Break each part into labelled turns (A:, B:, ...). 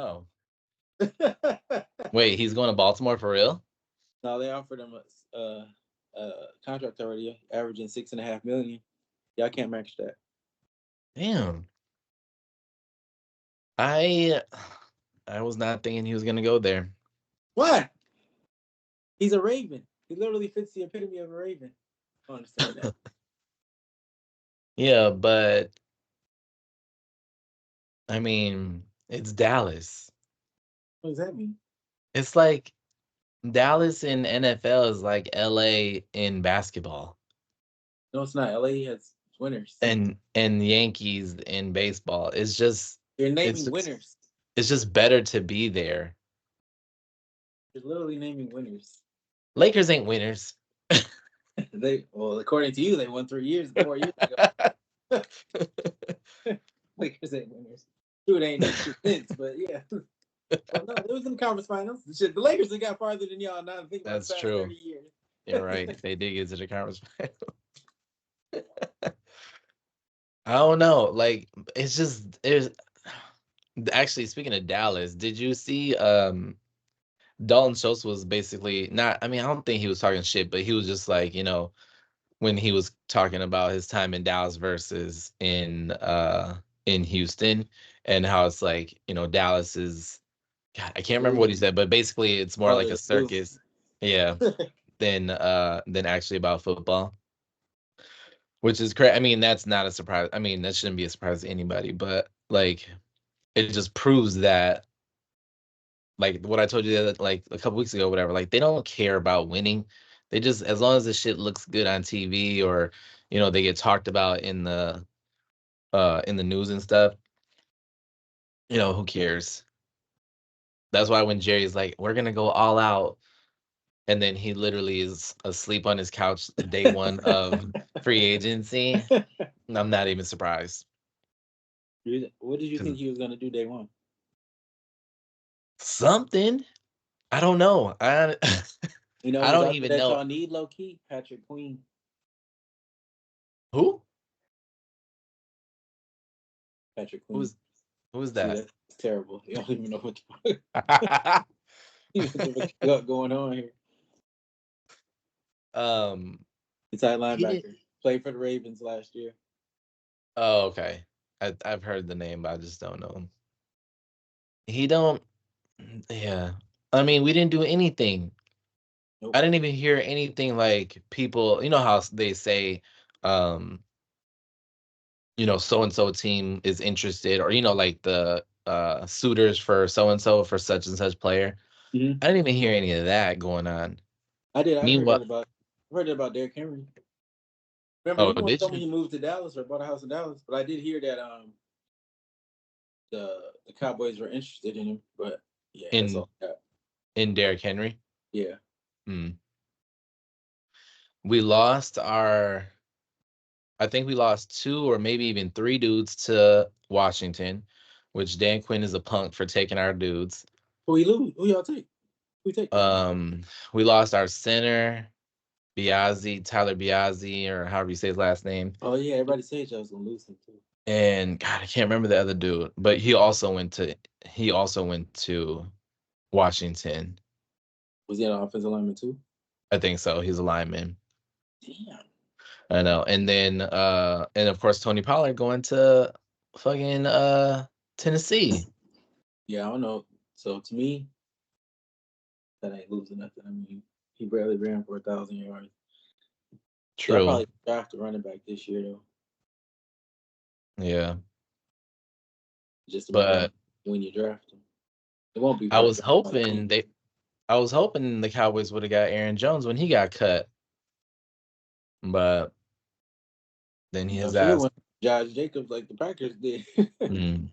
A: Oh, wait, he's going to Baltimore for real?
B: No, they offered him a contract already, averaging 6.5 million. Y'all can't match that.
A: Damn. I I was not thinking he was gonna go there.
B: What? He's a Raven. He literally fits the epitome of a Raven. I don't understand that.
A: Yeah, but I mean, it's Dallas.
B: What does that mean?
A: It's like Dallas in NFL is like LA in basketball
B: No, it's not. LA has winners.
A: and Yankees in baseball.
B: You're
A: It's
B: naming
A: just
B: winners.
A: it's just better to be there.
B: You're literally naming winners.
A: Lakers ain't winners.
B: Well, according to you, they won 3 years, 4 years ago. Lakers ain't winners. True, they ain't done shit since, but yeah. Well, no, it was in the conference finals. Shit, the Lakers have got farther than y'all now. Think about the
A: That's
B: past
A: true.
B: 30 years.
A: You're right. They did get to the conference final. I don't know. Like it's actually speaking of Dallas, did you see Dalton Schultz was basically not, I mean, I don't think he was talking shit, but he was just like, when he was talking about his time in Dallas versus in Houston, and how it's like, Dallas is, God, I can't remember what he said, but basically it's more like
B: Farther
A: a
B: than you.
A: circus, yeah, than actually about football. Which is correct. I mean, that's not a surprise. I mean, that shouldn't be a surprise to anybody, but like it just proves that, like what I told you the other, like a couple weeks ago, whatever, like they don't care about winning. They just, as long as the shit looks good on TV, or they get talked about in the news and stuff, who cares? That's why when Jerry's like, we're gonna go all out, and then he literally is asleep on his couch day one of free agency, I'm not even surprised.
B: What did you think
A: Because
B: he was going to do day one?
A: something, I don't know.
B: You know
A: I
B: who's
A: don't
B: out there
A: even
B: that
A: know
B: y'all need low key? Patrick Queen.
A: who
B: Patrick Queen.
A: who's who's
B: See,
A: that.
B: that's terrible. You don't even know what you got going on here.
A: um,
B: Inside
A: he did.
B: linebacker. Played for the Ravens last year.
A: Oh, okay. I've heard the name, but I just don't know him. He don't. Yeah. I mean, we didn't do anything. I
B: Nope.
A: didn't even hear anything like people. You know how they say, um, so and so team is interested, or like the suitors for so and so for such and such player.
B: Mm-hmm.
A: I didn't even hear any of that going on.
B: I did. I heard
A: Meanwhile,
B: that about. I heard that about Derrick Henry. Remember,
A: oh,
B: you the one
A: did
B: told me
A: you?
B: he moved to Dallas or bought a house in Dallas, but I did hear that the Cowboys were interested in him. But yeah, that's
A: In
B: all I got.
A: in Derrick Henry?
B: Yeah.
A: Hmm. We lost our. I think we lost two or maybe even three dudes to Washington, which Dan Quinn is a punk for taking our dudes.
B: Who you lose? Who y'all take? Who you take?
A: Um, we lost our center, Biazzi, Tyler Biazzi, or however you say his last name.
B: Oh yeah, everybody said y'all was gonna lose him too.
A: And God, I can't remember the other dude, but he also went to Washington.
B: Was he an offensive lineman too?
A: I think so. He's a lineman.
B: Damn.
A: I know. And of course Tony Pollard going to fucking Tennessee.
B: Yeah, I don't know. So to me, that ain't losing nothing. I mean, he barely ran for 1,000 yards. Y'all
A: True.
B: probably draft a running back this year though.
A: Yeah.
B: Just depends on
A: But
B: when you draft him. It won't be
A: I
B: first
A: was
B: round. I don't
A: hoping
B: think.
A: they I was hoping the Cowboys would have got Aaron Jones when he got cut, but then
B: Y'all
A: his
B: should have
A: ass.
B: went Josh Jacobs like the Packers did.
A: Mm.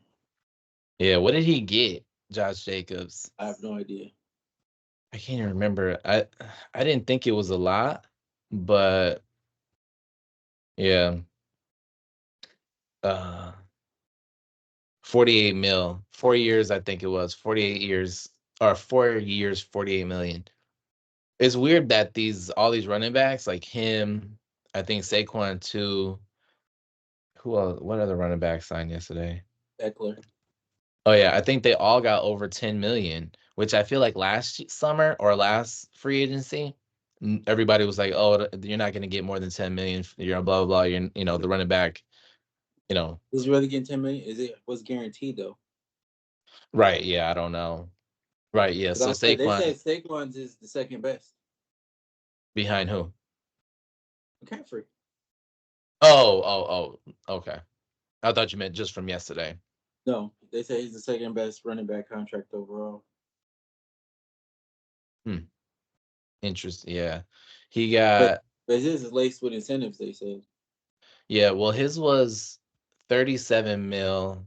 A: Yeah, what did he get? Josh Jacobs.
B: I have no idea.
A: I can't even remember. I didn't think it was a lot, but yeah. 48 mil. 4 years, I think it was. 48 years, or 4 years, 48 million. It's weird that all these running backs, like him, I think Saquon too. Who else? What other running back signed yesterday?
B: Eckler.
A: Oh yeah, I think they all got over 10 million, which I feel like last summer or last free agency, everybody was like, "Oh, you're not going to get more than 10 million. You're blah blah blah. You're the running back. You know."
B: Is he really getting 10 million? Is it was guaranteed though?
A: Right? Yeah, I don't know. Right? Yeah. So
B: Because I heard they
A: Saquon
B: said Saquon's is the second best.
A: behind who?
B: McCaffrey.
A: Okay. I thought you meant just from yesterday.
B: No, they say he's the second best running back contract overall.
A: Hmm. Interesting. Yeah. He
B: But
A: got
B: his is laced with incentives. They said.
A: yeah. Well, his was 37 mil,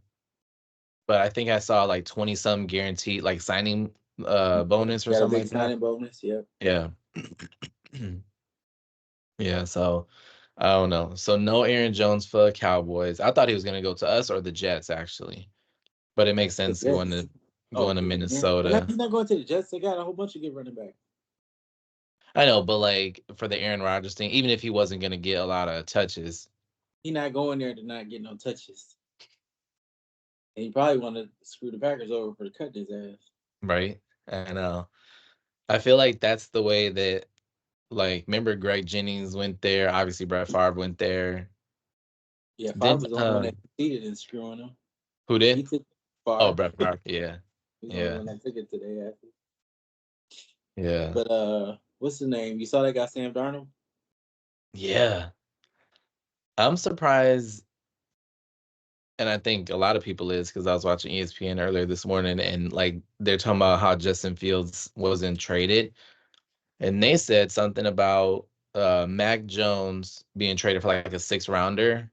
A: but I think I saw like 20 some guaranteed like signing bonus or
B: Got a
A: something
B: big
A: like that.
B: signing bonus. Yep.
A: Yeah. Yeah, so I don't know. So no Aaron Jones for Cowboys. I thought he was gonna go to us or the Jets actually, but it makes
B: The
A: sense
B: Jets.
A: going
B: Oh
A: to
B: yeah. Well,
A: Minnesota.
B: he's not going to the Jets. They got a whole bunch of good running backs.
A: I know, but like for the Aaron Rodgers thing, even if he wasn't gonna get a lot of touches,
B: He not going there to not get no touches. And he probably want to screw the Packers over for the cut his ass.
A: right? I know. I feel like that's the way that like remember Greg Jennings went there. Obviously, Brett Favre went there.
B: Yeah, Favre
A: Didn't
B: was the only one that succeeded in screwing him.
A: who
B: He
A: did?
B: took
A: Oh,
B: Favre.
A: Brett Favre. Yeah,
B: He's the only
A: yeah,
B: one that took it today. After.
A: yeah,
B: But what's the name? You saw that guy Sam Darnold?
A: yeah. I'm surprised, and I think a lot of people is because I was watching ESPN earlier this morning, and like they're talking about how Justin Fields wasn't traded, and they said something about Mac Jones being traded for like a six rounder,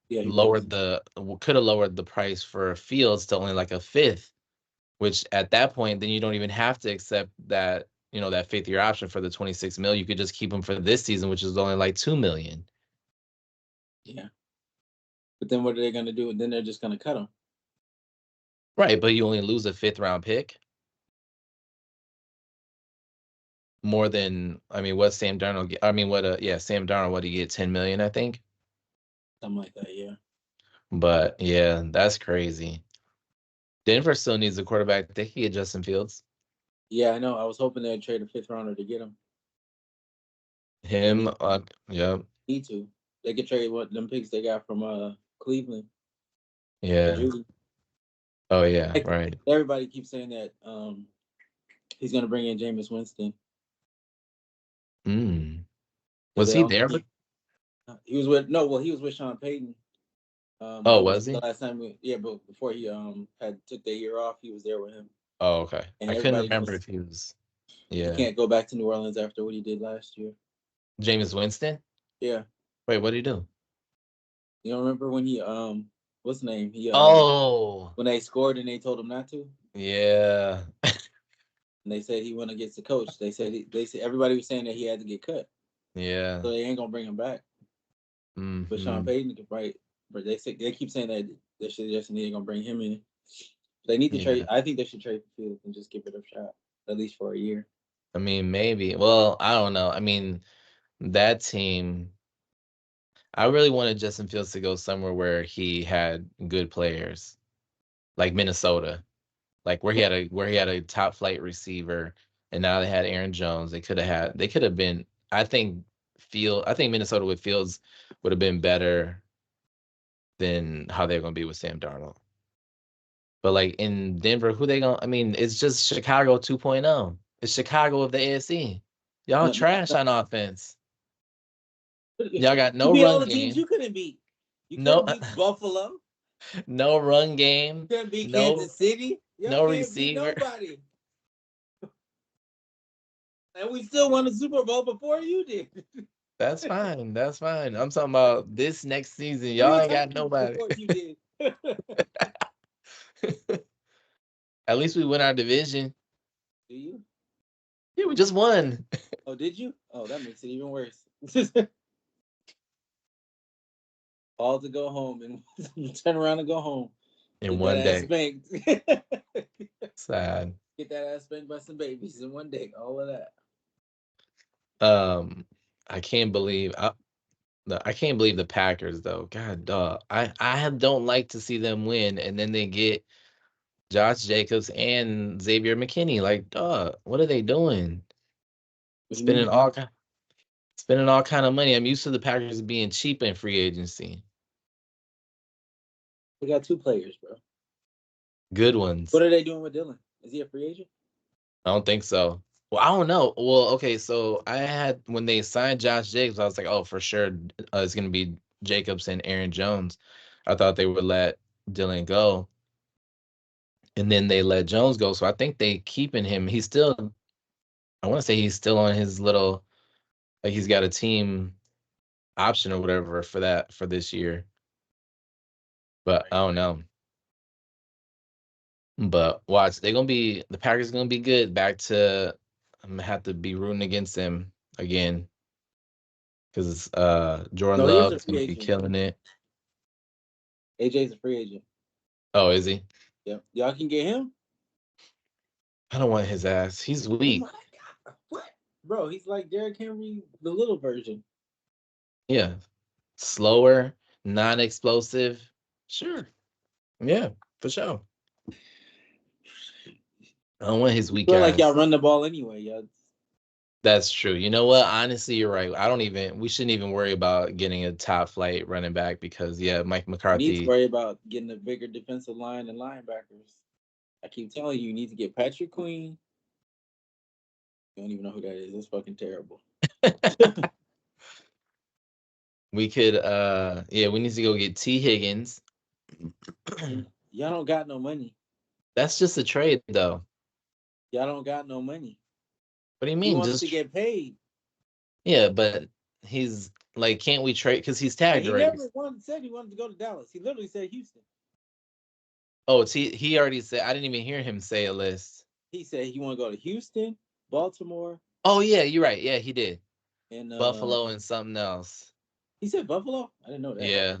B: Yeah, he was.
A: lowered the could have lowered the price for Fields to only like a fifth, which at that point then you don't even have to accept that that fifth year option for the 26 mil. You could just keep him for this season, which is only like 2 million.
B: Yeah. But then what are they going to do? Then they're just going to cut him.
A: Right, but you only lose a fifth round pick. More than I mean, what Sam Darnold? I mean, Sam Darnold? What he get? 10 million, I think.
B: Something like that, yeah.
A: But yeah, that's crazy. Denver still needs a quarterback. They could get Justin Fields.
B: Yeah, I know. I was hoping they'd trade a fifth rounder to get him. They
A: Him, yeah,
B: need to. They could trade what them picks they got from Cleveland for
A: yeah.
B: Judy.
A: Oh yeah,
B: Like,
A: right.
B: everybody keeps saying that he's going to bring in Jameis Winston.
A: Mm.
B: Because
A: Was
B: they
A: he
B: all
A: there?
B: he was with he was with Sean Payton.
A: Oh,
B: But
A: was
B: before
A: he?
B: the last time, but before he had took the year off, he was there with him.
A: Oh, okay.
B: And
A: I couldn't
B: everybody
A: remember
B: knows
A: if he was.
B: he
A: Yeah,
B: can't go back to New Orleans after what he did last year.
A: Jameis Winston.
B: Yeah,
A: Wait, what did he do?
B: you don't remember when he what's the name? He
A: Oh,
B: when they scored and they told him not to,
A: yeah,
B: and they said he went against the coach. They said everybody was saying that he had to get cut,
A: yeah.
B: so they ain't gonna bring him back. But Sean
A: Hmm.
B: Payton could right, but they keep saying that they should just need gonna bring him in. They need to trade.
A: Yeah.
B: I think they should trade for Fields and just give it a shot, at least for a year.
A: I mean, maybe. Well, I don't know. I mean, that team. I really wanted Justin Fields to go somewhere where he had good players, like Minnesota, like where he had a top flight receiver, and now they had Aaron Jones. They could have been. I think Minnesota with Fields would have been better than how they're going to be with Sam Darnold. But like in Denver, who they going? I mean, it's just Chicago 2.0. It's Chicago of the AFC. Y'all
B: No,
A: trash on offense. Y'all got
B: you
A: no
B: beat all
A: run
B: the teams
A: game.
B: you couldn't beat. You
A: No
B: couldn't beat Buffalo.
A: no run
B: You
A: game.
B: couldn't beat
A: No
B: Kansas City. Y'all
A: no
B: can't beat
A: receiver.
B: nobody. And we still won the Super Bowl before you did.
A: That's fine. That's fine. I'm talking about this next season. Y'all
B: 3
A: ain't got
B: times
A: nobody.
B: before you did.
A: At least we win our division.
B: Do you?
A: Yeah, we just won
B: Oh, did you? Oh, that makes it even worse. All to go home and turn around and go home.
A: in
B: Get that
A: one
B: ass
A: day.
B: spanked.
A: Sad.
B: Get that ass spanked by some babies in one day. All of that.
A: Um, I can't believe I can't believe the Packers though. God, dog. Don't like to see them win, and then they get Josh Jacobs and Xavier McKinney. Like, dog, what are they doing?
B: What you
A: Spending
B: mean?
A: all spending all kind of money. I'm used to the Packers being cheap in free agency.
B: We got 2 players, bro.
A: Good ones.
B: What are they doing with Dylan? Is he a free agent?
A: I don't think so. Well, I don't know. Well, okay, so I had when they signed Josh Jacobs, I was like, oh, for sure, it's gonna be Jacobs and Aaron Jones. I thought they would let Dylan go, and then they let Jones go. So I think they keeping him. He's still, I want to say he's still on his little, like he's got a team option or whatever for that for this year. But I don't know. But watch, the Packers gonna be good. Back to I'm gonna have to be rooting against them again because Jordan
B: No, he is
A: Love
B: a
A: is
B: free
A: gonna be
B: agent.
A: killing it.
B: AJ's a free agent.
A: Oh, is he?
B: Yep. Y'all can get him?
A: I don't want his ass. He's
B: Oh
A: weak.
B: my god. What? Bro, he's like Derrick Henry, the little version.
A: Yeah, slower, non-explosive. Sure. Yeah, for sure. I don't want his
B: I
A: weak
B: feel like y'all
A: ass.
B: run the ball anyway, y'all.
A: That's true. You know what? Honestly, you're right. We shouldn't even worry about getting a top flight running back because yeah, Mike
B: You need to
A: McCarthy.
B: worry about getting a bigger defensive line and linebackers. I keep telling you, you need to get Patrick Queen. You don't even know who that is. That's fucking terrible.
A: We could yeah, we need to go get T. Higgins.
B: Y'all don't got no money.
A: That's just a trade though.
B: Y'all don't got no money.
A: What do you
B: He
A: mean?
B: wants to
A: Just
B: get paid.
A: yeah, but he's like, can't we trade because he's
B: And
A: tagged
B: he
A: already.
B: never said he wanted to go to Dallas. He literally said Houston.
A: Oh, he already said I didn't even hear him say a list.
B: He said he want to go to Houston, Baltimore,
A: Oh yeah, you're right. Yeah, he did.
B: and
A: Buffalo and something else.
B: he said Buffalo. I didn't know that.
A: Yeah.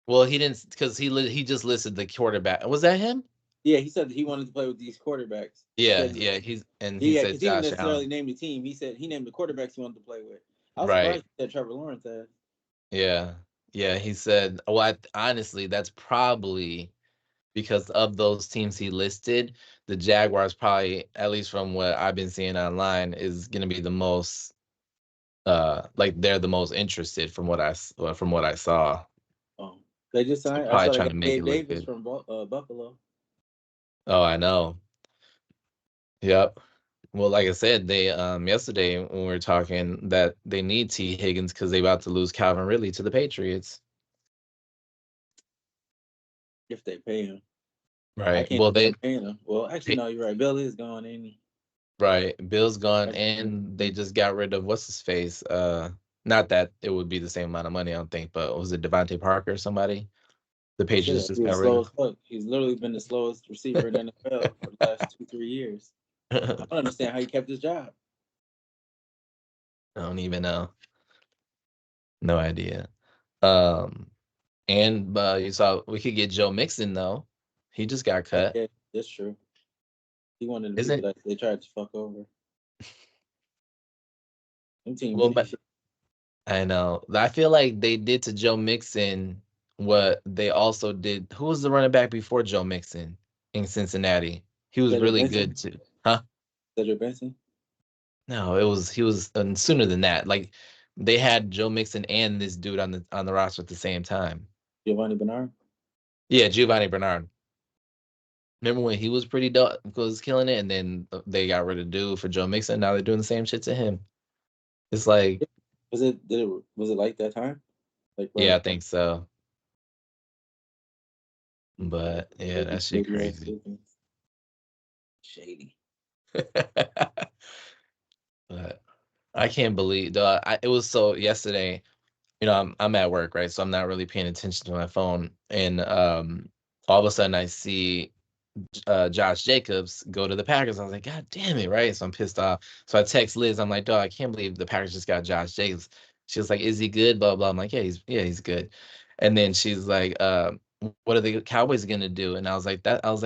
A: Well, he didn't because he just listed the quarterback. Was that him?
B: Yeah, he said he wanted to play with these quarterbacks. He
A: Yeah,
B: said,
A: yeah. He
B: yeah,
A: said
B: because he didn't
A: Josh
B: necessarily
A: Allen.
B: name the team. He said he named the quarterbacks he wanted to play with. I was
A: Right.
B: surprised he said Trevor Lawrence.
A: Yeah. Yeah. He said, well, honestly, that's probably because of those teams he listed. The Jaguars probably, at least from what I've been seeing online, is going to be the most like they're the most interested from what I saw.
B: They just
A: So
B: signed. I
A: probably
B: saw they
A: trying
B: got
A: to make it
B: Gabe
A: look
B: Davis
A: good.
B: from Buffalo.
A: Oh, I know. Yep. Well, like I said, they yesterday when we were talking that they need T. Higgins because they about to lose Calvin Ridley to the Patriots.
B: If they pay him, I
A: Right.
B: can't
A: Well,
B: see
A: they
B: them paying him. Well, actually, no, you're right. Bill is gone, ain't he?
A: right. Bill's gone,
B: That's
A: and they just got rid of what's his face. Not that it would be the same amount of money, I don't think, but was it Devontae Parker or somebody? The Patriots
B: shit.
A: just got
B: He's
A: rid
B: slow
A: of.
B: as fuck. He's literally been the slowest receiver in the NFL for the last 2-3 years. I
A: I
B: don't understand how he kept his job.
A: don't even know. No idea. Um, and you saw we could get Joe Mixon though. He just got
B: Oh,
A: cut,
B: yeah, that's true. He one of the people
A: isn't?
B: that they tried to fuck over. Them teams
A: Well,
B: ain't
A: but
B: shit.
A: I know. I feel like they did to Joe Mixon what they also did. Who was the running back before Joe Mixon in Cincinnati? He was
B: Cedric
A: really
B: Benson.
A: good too. Huh?
B: Cedric Benson.
A: No, he was sooner than that. Like they had Joe Mixon and this dude on the roster at the same time.
B: Giovanni Bernard.
A: Yeah, Giovanni Bernard. Remember when he was pretty dope, was killing it, and then they got rid of dude for Joe Mixon. Now they're doing the same shit to him. It's like,
B: Was it like that time? Like
A: yeah,
B: right.
A: I think so. But yeah, that shit
B: Maybe
A: crazy.
B: shady.
A: But I can't believe it was so yesterday. You know, I'm at work, right? So I'm not really paying attention to my phone, and all of a sudden I see Josh Jacobs go to the Packers. I was like, God damn it, right? So I'm pissed off. So I text Liz. I'm like, dog, I can't believe the Packers just got Josh Jacobs. She was like, is he good? Blah blah. I'm like, he's good. And then she's like, what are the Cowboys gonna do? And I was like,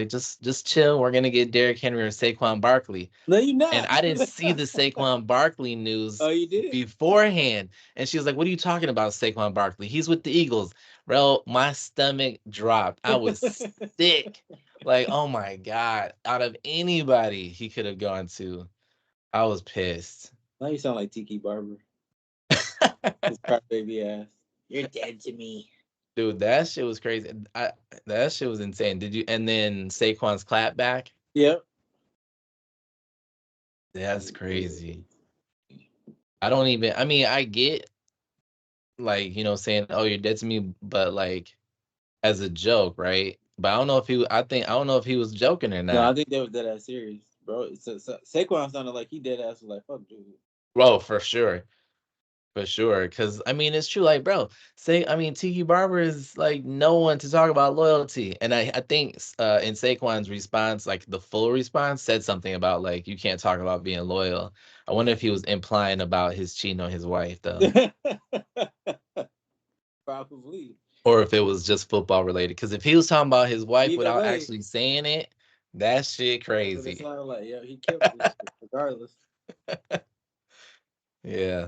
A: just chill. We're gonna get Derrick Henry or Saquon Barkley.
B: No, you
A: And
B: not.
A: I didn't see the Saquon Barkley news
B: Oh, you did.
A: beforehand. And she was like, what are you talking about, Saquon Barkley? He's with the Eagles. Bro, my stomach dropped. I was sick. Like, oh my God. Out of anybody he could have gone to, I was pissed.
B: Now you sound like Tiki Barber. His crybaby ass. You're dead to me.
A: Dude, that shit was crazy. That shit was insane. Did you? And then Saquon's clap back.
B: Yep.
A: That's crazy. I don't even. I mean, I get like saying, "Oh, you're dead to me," but like as a joke, right? But I don't know if he. I don't know if he was joking or
B: No, I
A: not.
B: think they were dead ass serious, bro. Saquon sounded like he dead ass was like, "Fuck, dude."
A: Well, for sure. For sure, because I mean it's true. Like, bro, Tiki Barber is like no one to talk about loyalty, and I think in Saquon's response, like the full response, said something about like you can't talk about being loyal. I wonder if he was implying about his cheating on his wife though,
B: Probably.
A: or if it was just football related. Because if he was talking about his wife
B: Either
A: without
B: way,
A: actually saying it, that shit
B: that's what it
A: crazy.
B: sounded like. Yeah, he killed this shit, regardless.
A: Yeah.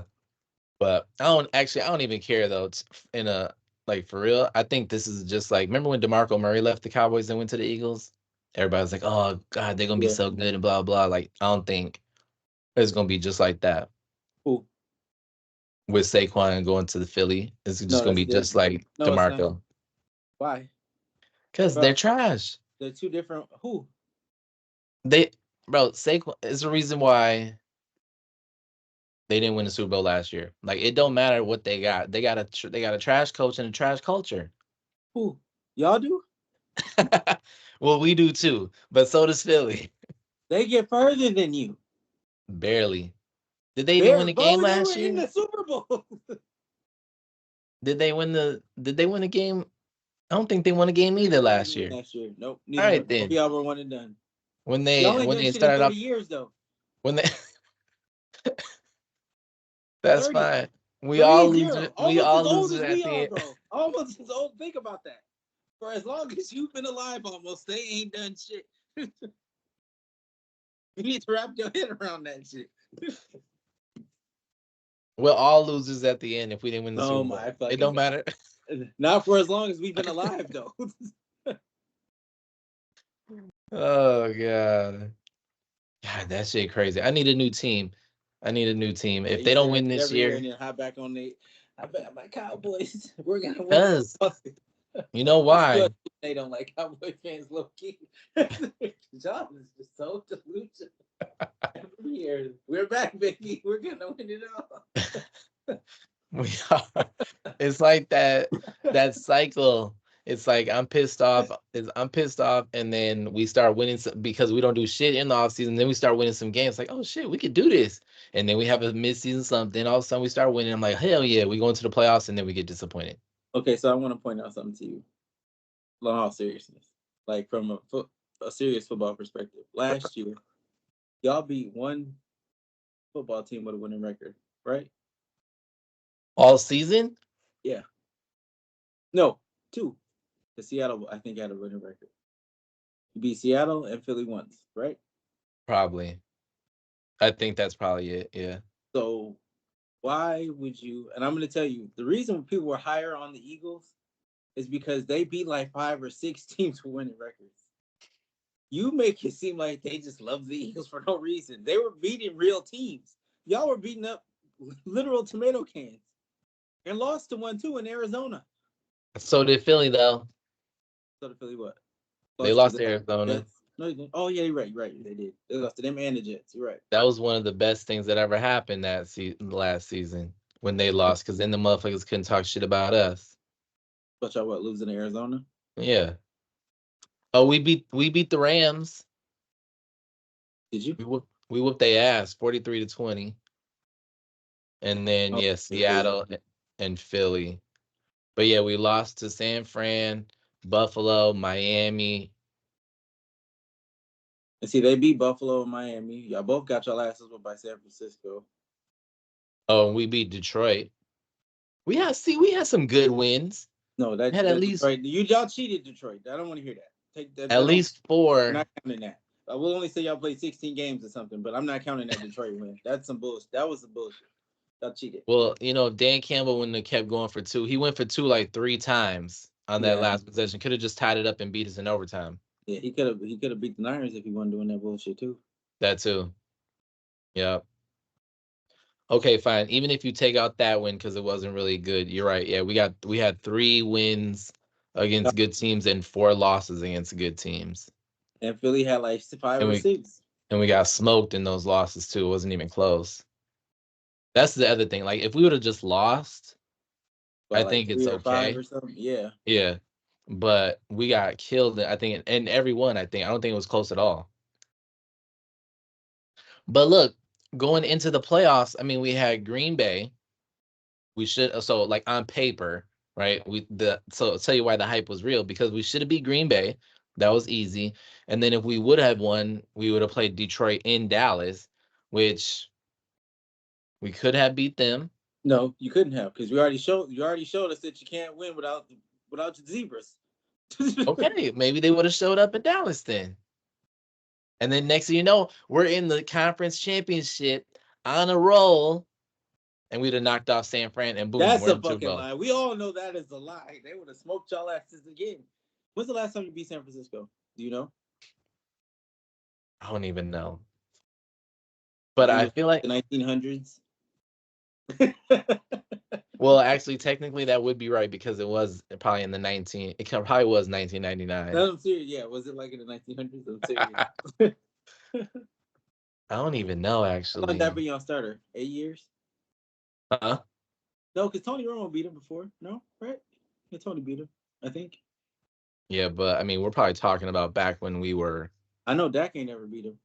A: But I don't even care though. In a like for real, I think this is just like remember when DeMarco Murray left the Cowboys and went to the Eagles? Everybody's like, "Oh God, they're gonna be
B: Yeah.
A: so good," and blah blah. Like I don't think it's gonna be just like that
B: Who?
A: with Saquon going to the Philly. It's just
B: No,
A: gonna
B: that's
A: be just
B: different.
A: like
B: No, it's not.
A: DeMarco
B: Why?
A: because they're
B: Bro,
A: trash.
B: they're two different. Who?
A: They bro Saquon is the reason why they didn't win the Super Bowl last year. Like it don't matter what they got. They got a trash coach and a trash culture.
B: Who? Y'all do?
A: Well, we do too, but so does Philly.
B: They get further than you.
A: Barely. Did they even win
B: Bear,
A: a game
B: bro, they were
A: last
B: in
A: year?
B: the Super Bowl.
A: Did they win a game? I don't think they won a game either
B: They
A: last
B: didn't win
A: year.
B: last year. Nope.
A: All
B: Neither
A: right
B: one. Both of
A: then.
B: y'all were one and done.
A: When
B: Y'all
A: they
B: ain't
A: when
B: done
A: they
B: shit in
A: started
B: 30
A: off
B: years though.
A: when they that's
B: 30.
A: fine. We all
B: 30.
A: lose we
B: Almost as
A: all
B: old
A: lose
B: as
A: at
B: we
A: the
B: are,
A: end.
B: bro. Almost as old. Think about that. For as long as you've been alive, almost, they ain't done shit. You need to wrap your head around that shit.
A: We're all losers at the end if we didn't win the
B: Oh
A: Super
B: my
A: Bowl. It
B: fucking
A: don't
B: god.
A: matter.
B: Not for as long as we've been alive, though.
A: Oh God. God, that shit crazy. I need a new team. I need a new team.
B: Yeah,
A: If
B: you
A: they
B: say
A: don't
B: that
A: win
B: shit
A: this
B: every year and
A: year,
B: then hop back on the. I bet my Cowboys. We're gonna win.
A: because you know why?
B: They don't like Cowboy fans, low key. John is just so delusional. Every year, we're back, baby. We're gonna win it all.
A: We are. It's like that cycle. It's like I'm pissed off, and then we start winning because we don't do shit in the offseason. Then we start winning some games. Like, oh shit, we could do this. And then we have a midseason something. All of a sudden we start winning. I'm like, hell yeah, we go into the playoffs, and then we get disappointed.
B: Okay, so I want to point out something to you. In all seriousness, like from a serious football perspective. Last year, y'all beat one football team with a winning record, right?
A: All season?
B: Yeah. No, two. The Seattle, I think, had a winning record. You beat Seattle and Philly once, right?
A: Probably. I think that's probably it. Yeah.
B: So why would you? And I'm going to tell you the reason people were higher on the Eagles is because they beat like 5 or 6 teams with winning records. You make it seem like they just love the Eagles for no reason. They were beating real teams. Y'all were beating up literal tomato cans and lost to 1-2 in Arizona.
A: So did Philly though.
B: So the Philly what?
A: They
B: Lost to
A: lost
B: the
A: to Arizona.
B: Jets. No, you didn't. Oh yeah, you're right. You're right. They did. They lost to them and the Jets. You're right.
A: That was one of the best things that ever happened last season when they lost, because then the motherfuckers couldn't talk shit about us.
B: But y'all what? Losing to Arizona?
A: Yeah. Oh, we beat the Rams.
B: Did you?
A: We whooped their ass 43-20. And then
B: Oh,
A: yeah, Seattle and Philly. But yeah, we lost to San Fran, Buffalo, Miami.
B: and see, they beat Buffalo and Miami. Y'all both got your asses whooped by San Francisco.
A: Oh, and we beat Detroit. We had some good wins.
B: No,
A: We had at least
B: Detroit. Y'all cheated Detroit. I don't want to hear that. Take that.
A: at least
B: We're
A: 4.
B: not counting that. I will only say y'all played 16 games or something, but I'm not counting that Detroit win. That's some bullshit. That was some bullshit. Y'all cheated.
A: Well, Dan Campbell wouldn't have kept going for 2. He went for 2 like 3 times on that
B: Yeah.
A: last possession. Could have just tied it up and beat us in overtime.
B: Yeah, he could have beat the Niners if he wasn't doing that bullshit too.
A: That too. Yeah. Okay, fine. Even if you take out that win because it wasn't really good, you're right. Yeah, we had 3 wins against good teams and 4 losses against good teams.
B: And Philly had like 5 or 6.
A: And we got smoked in those losses too. It wasn't even close. That's the other thing. Like if we would have just lost, I think it's
B: 3 or 5
A: okay.
B: or something. Yeah.
A: Yeah. But we got killed, I think, in every one, I think. I don't think it was close at all. But look, going into the playoffs, I mean, we had Green Bay. We should so like on paper, right? So I'll tell you why the hype was real, because we should have beat Green Bay. That was easy. And then if we would have won, we would have played Detroit in Dallas, which we could have beat them.
B: No, you couldn't have, because you already showed us that you can't win without the Zebras.
A: Okay, maybe they would have showed up in Dallas then. And then next thing you know, we're in the conference championship on a roll, and we'd have knocked off San Fran, and boom,
B: That's
A: we're
B: a
A: in the Super
B: fucking
A: Bowl.
B: lie. We all know that is a lie. They would have smoked y'all asses again. When's the last time you beat San Francisco? Do you know?
A: I don't even know. But I feel like
B: the 1900s.
A: Well, actually, technically, that would be right, because it was probably in the 19. It probably was 1999.
B: No, I'm serious. Yeah, was it like in the 1900s? I'm serious.
A: I don't even know,
B: How
A: actually.
B: long that be on starter? 8 years?
A: Huh?
B: No, because Tony Romo beat him before. No, right? Yeah, Tony beat him, I think.
A: Yeah, but I mean, we're probably talking about back when we were.
B: I know Dak ain't never beat him.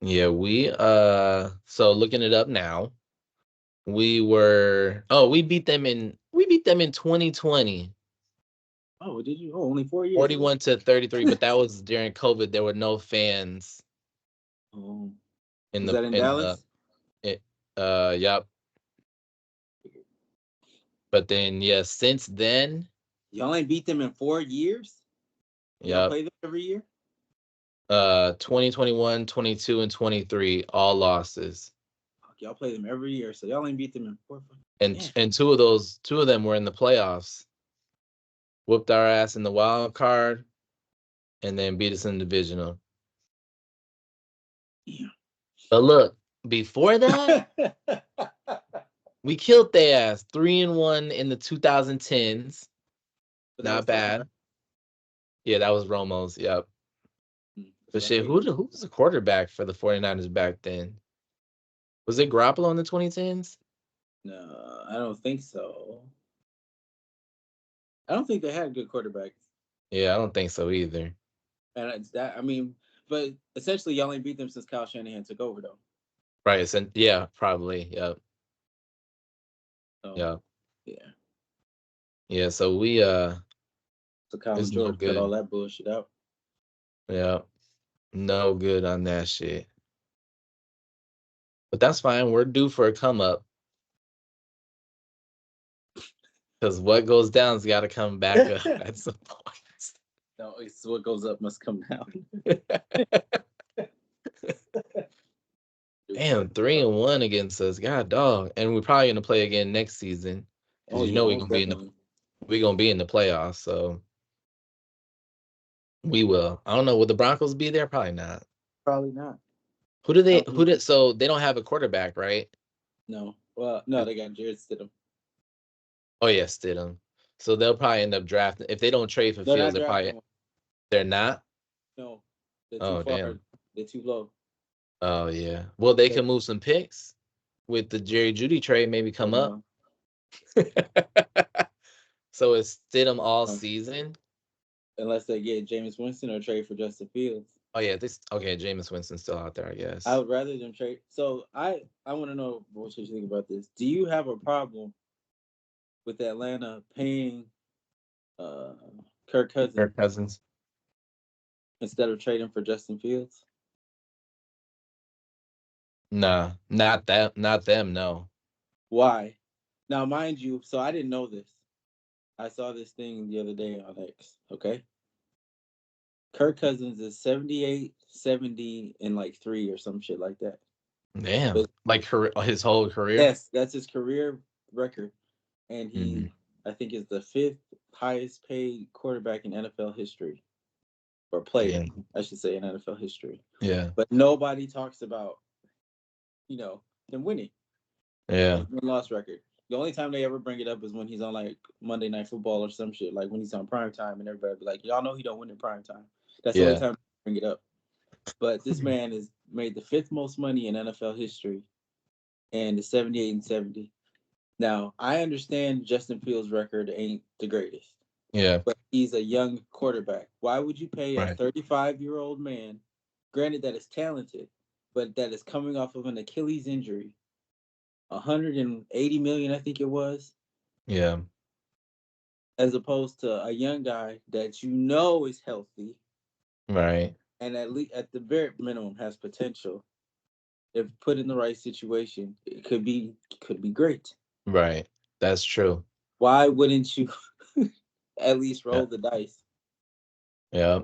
A: Yeah, so looking it up now, we beat them in 2020.
B: Oh, did you? Oh, only 4 years.
A: 41-33, but that was during COVID. There were no fans.
B: Oh.
A: In
B: Was that in Dallas?
A: Yep. But then, yeah, since then,
B: y'all ain't beat them in 4 years. Y'all play them every year.
A: 2021, 22, and 23, all losses.
B: Y'all play them every year, so y'all ain't beat them in 4.
A: And two of them were in the playoffs. Whooped our ass in the wild card, and then beat us in the divisional.
B: Yeah.
A: But look, before that, we killed their ass 3-1 in the 2010s. Not bad. Yeah, that was Romo's. Yep. But shit, who was the quarterback for the 49ers back then? Was it Garoppolo in the 2010s?
B: No, I don't think so. I don't think they had good quarterbacks.
A: Yeah, I don't think so either.
B: And it's that, I mean, but essentially y'all ain't beat them since Kyle Shanahan took over, though.
A: Right. Yeah, probably. Yep.
B: So,
A: yeah. Yeah. So we
B: so Kyle and George cut all that bullshit out.
A: Yeah. No good on that shit. But that's fine. We're due for a come up. Because what goes down's got to come back up at some point.
B: No, it's what goes up must come down.
A: Damn, 3-1 against us. God dog. And we're probably gonna play again next season. Because we're gonna be in the playoffs, so we will. I don't know. Will the Broncos be there? Probably not.
B: Probably not.
A: So they don't have a quarterback, right?
B: No. Well, no, they got Jarrett Stidham.
A: Oh yeah, Stidham. So they'll probably end up drafting. If they don't trade for Fields, they're not.
B: No, they're too far.
A: Damn.
B: They're too low.
A: Oh yeah. Well, they can move some picks with the Jerry Jeudy trade. Maybe come up. So it's Stidham all season,
B: unless they get Jameis Winston or trade for Justin Fields.
A: Oh yeah, Jameis Winston's still out there, I guess.
B: I would rather them trade. So I want to know what you think about this. Do you have a problem with Atlanta paying Kirk Cousins instead of trading for Justin Fields?
A: Nah, not them, no.
B: Why? Now, mind you, so I didn't know this. I saw this thing the other day on X, okay? Kirk Cousins is 78, 70, and like 3 or some shit like that.
A: Damn. Like his whole career?
B: Yes, that's his career record. And he, I think is the fifth highest paid quarterback in NFL history, or player,
A: Damn.
B: I should say, in NFL history.
A: Yeah.
B: But nobody talks about, him winning,
A: Yeah.
B: his win-loss record. The only time they ever bring it up is when he's on like Monday Night Football or some shit, like when he's on prime time, and everybody be like, "Y'all know he don't win in prime time." That's the only
A: Yeah.
B: time they bring it up. But this man has made the fifth most money in NFL history, and is 78-70. Now I understand Justin Fields' record ain't the greatest,
A: Yeah.
B: but he's a young quarterback. Why would you pay a
A: Right.
B: 35-year-old man, granted that is talented, but that is coming off of an Achilles injury, 180 million, I think it was,
A: Yeah.
B: as opposed to a young guy that you know is healthy
A: Right.
B: and at the very minimum has potential. If put in the right situation, it could be great.
A: Right. That's true.
B: Why wouldn't you at least
A: Yeah.
B: roll the dice?
A: Yeah.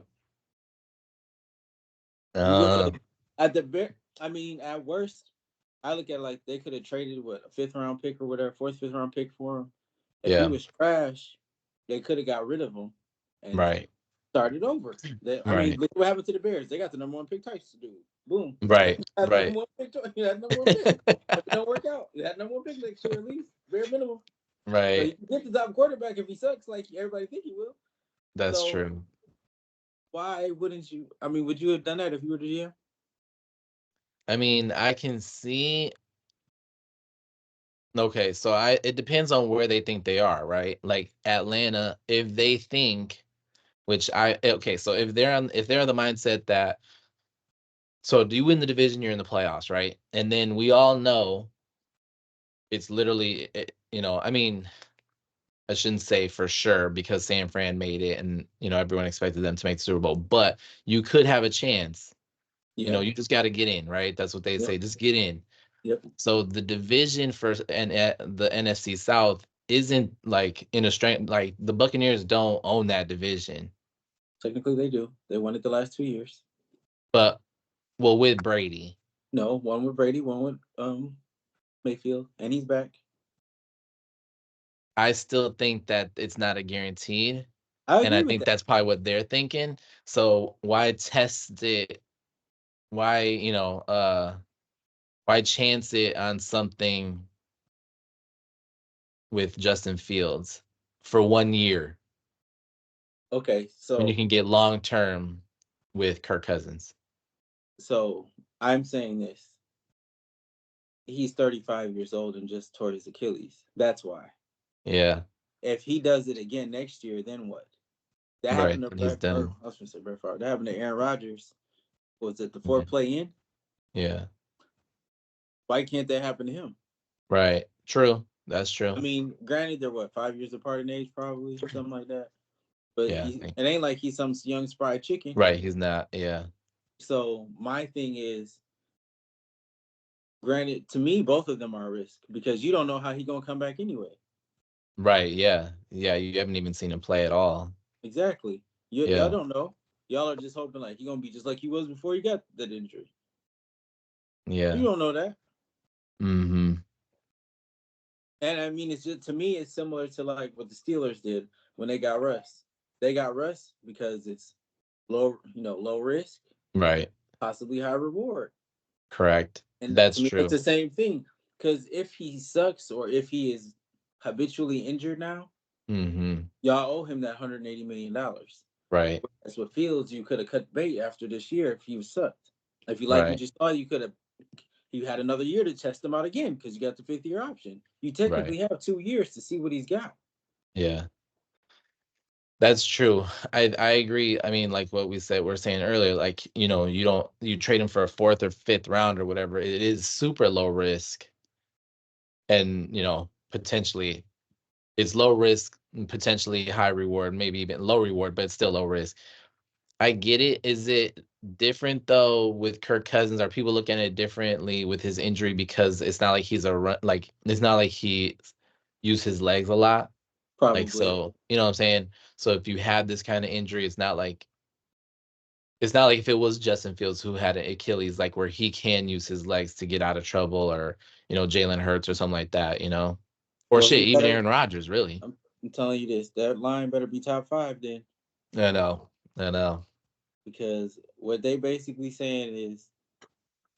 B: You look
A: Uh,
B: at the I mean, at worst, I look at like they could have traded a fifth round pick or whatever, fourth, fifth round pick for him. If he
A: yeah.
B: was trash, they could have got rid of him and
A: Right.
B: started over. I mean,
A: Right.
B: look what happened to the Bears. They got the number one pick twice to do. Boom.
A: Right.
B: Had number
A: Right.
B: one pick. You had number one pick. If it don't work out, you had number one pick next year at least, bare minimum. So you
A: Right.
B: can get the top quarterback if he sucks, like everybody think he will.
A: That's
B: So
A: true.
B: why wouldn't you? I mean, would you have done that if you were the GM?
A: I mean, I can see. Okay, so it depends on where they think they are, right? Like Atlanta, if they think, okay, so if they're on the mindset that, so do you win the division, you're in the playoffs, right? And then we all know it's literally, I mean, I shouldn't say for sure because San Fran made it and everyone expected them to make the Super Bowl, but you could have a chance.
B: Yeah.
A: You just got to get in, right? That's what they
B: Yep.
A: say, just get in.
B: Yep.
A: So the division for and the NFC South isn't like in a strength, like the Buccaneers don't own that division.
B: Technically, they do. They won it the last 2 years.
A: But well, with Brady,
B: No, one with Brady, one with Mayfield, and he's back.
A: I still think that it's not a guaranteed.
B: I
A: And
B: agree
A: I
B: with
A: think
B: that.
A: that's probably what they're thinking. So why test it? Why, why chance it on something with Justin Fields for 1 year
B: Okay,
A: when you
B: so
A: can get long term with Kirk Cousins?
B: so I'm saying this. He's 35 years old and just tore his Achilles. That's why.
A: Yeah,
B: If he does it again next year, then what? That
A: right.
B: happened to
A: And he's
B: or
A: done.
B: I was going to say Brett Favre. That happened to Aaron Rodgers. Was it the
A: Yeah.
B: fourth play in?
A: Yeah.
B: Why can't that happen to him?
A: Right. True. That's
B: I
A: true.
B: mean, granted, they're 5 years apart in age, probably something like that. But
A: Yeah.
B: it ain't like he's some young spry chicken.
A: Right. He's not. Yeah.
B: So my thing is, granted, to me, both of them are a risk because you don't know how he gonna come back anyway.
A: Right. Yeah. Yeah. You haven't even seen him play at all.
B: Exactly. Y'all
A: Yeah.
B: don't know. Y'all are just hoping like he gonna be just like he was before he got that injury.
A: Yeah.
B: You don't know that.
A: Mm-hmm.
B: And I mean, it's just to me, it's similar to like what the Steelers did when they got Russ. They got Russ because it's low risk,
A: Right.
B: possibly high reward.
A: Correct.
B: And
A: That's
B: to me, it's
A: true.
B: the same thing. Because if he sucks or if he is habitually injured now,
A: Mm-hmm.
B: y'all owe him that $180 million.
A: Right.
B: That's what Fields, you could have cut bait after this year if he was sucked. If you like what
A: Right.
B: you saw, you had another year to test him out again because you got the fifth year option. You
A: Right.
B: technically have 2 years to see what he's got.
A: Yeah. That's true. I agree. I mean, like what we're saying earlier, like, you trade him for a fourth or fifth round or whatever. It is super low risk and, potentially it's low risk, potentially high reward, maybe even low reward, but it's still low risk. I get it. Is it different though with Kirk Cousins? Are people looking at it differently with his injury because it's not like he's a run, like it's not like he used his legs a lot. Like,
B: Probably.
A: so, you know what I'm saying? So if you have this kind of injury, it's not like if it was Justin Fields who had an Achilles, like where he can use his legs to get out of trouble, or Jalen Hurts or something like that, or
B: Well,
A: shit,
B: he
A: even
B: better.
A: Aaron Rodgers, really.
B: I'm telling you this. That line better be top 5 then.
A: I know. I know.
B: Because what they basically saying is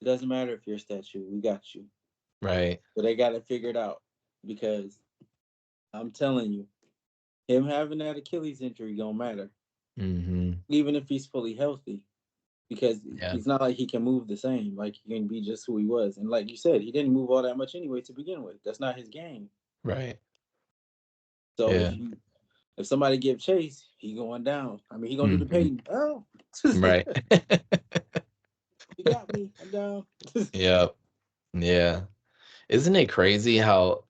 B: it doesn't matter if you're a statue, we got you.
A: Right.
B: But they got to figure it out because I'm telling you, him having that Achilles injury don't matter,
A: Mm-hmm.
B: even if he's fully healthy, because
A: Yeah.
B: he's not like he can move the same. Like he can be just who he was, and like you said, he didn't move all that much anyway to begin with. That's not his game.
A: Right.
B: So
A: Yeah.
B: if somebody give chase, he going down. I mean, he gonna do the
A: Mm-hmm.
B: Peyton. Oh,
A: Right.
B: you got me. I'm down.
A: Yep. Yeah. Isn't it crazy how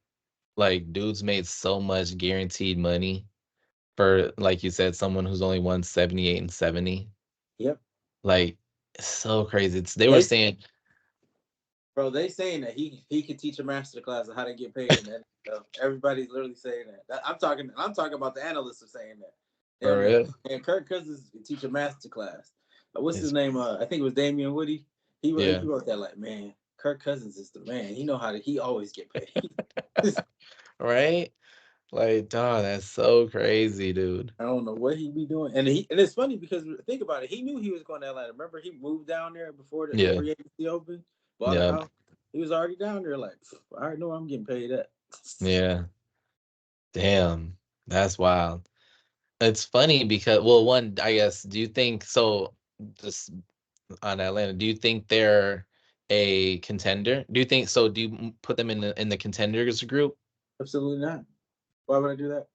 A: like dudes made so much guaranteed money for, like you said, someone who's only won 78 and 70?
B: Yep.
A: Like, it's so crazy. They were
B: They
A: saying,
B: Bro, they saying that he could teach a master class on how to get paid in the NFL. Everybody's literally saying that. I'm talking about the analysts are saying that.
A: for
B: They're
A: real?
B: and Kirk Cousins could teach a master class. What's his
A: It's,
B: name? I think it was Damian Woody. He
A: yeah.
B: wrote that like, man, Kirk Cousins is the man. He always get paid.
A: Right? Like, dog, that's so crazy, dude.
B: I don't know what he be doing. And it's funny because think about it. He knew he was going to Atlanta. Remember he moved down there before the
A: Yeah.
B: free agency opened, bought a
A: Yeah.
B: house. He was already down there like, I already know I'm getting paid that.
A: Yeah. Damn. That's wild. It's funny because, well, one, I guess, do you think so? Just on Atlanta, do you think they're a contender? Do you think so? Do you put them in the contenders group?
B: Absolutely not. Why would I do that?